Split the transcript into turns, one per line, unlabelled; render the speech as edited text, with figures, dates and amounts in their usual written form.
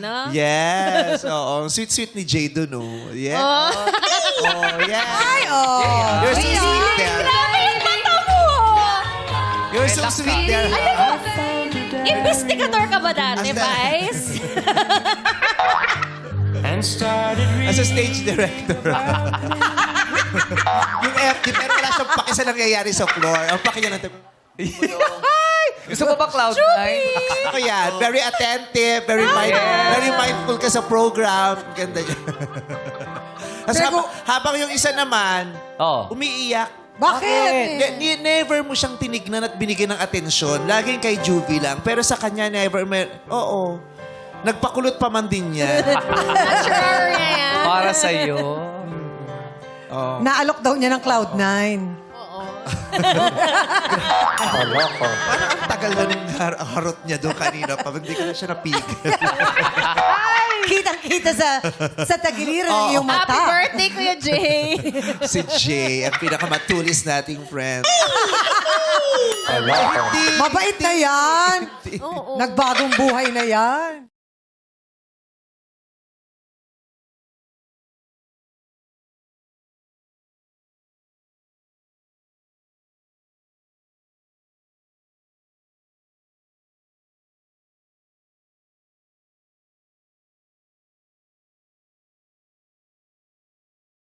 no?
Yes, oo. Sweet-sweet ni Jay dun, oh. Yeah.
Oh.
Oh, yeah.
Ay, oh.
You're so sweet there.
Grabe yung mata mo!
You're so sweet there.
Investigator ka ba dati,
As the-
Vice?
As a stage director. Yung FD, pero wala siyang paki sa nangyayari sa floor. Ang paki niya natin.
Gusto mo ba Cloud9?
Ako yan. Very attentive, very mindful ka sa program. Ganda niya. Tapos habang yung isa naman, umiiyak.
Bakit?
Never mo siyang tinignan at binigyan ng atensyon. Laging kay Juvie lang. Pero sa kanya, never. Oo. Nagpakulot pa man din niya.
Sure niya yan.
Para sa'yo.
Oh.
Naalok daw niya ng Cloud9.
Parang ang tagal na ng harot niya doon kanina pa. Hindi ko na siya napigil.
Kitang-kita sa tagiliran ng iyong mata.
Happy birthday, Kuya Jay.
Si Jay, ang pinakamatulis nating friend.
Mabait na yan.
Oo.
Nagbagong buhay na yan.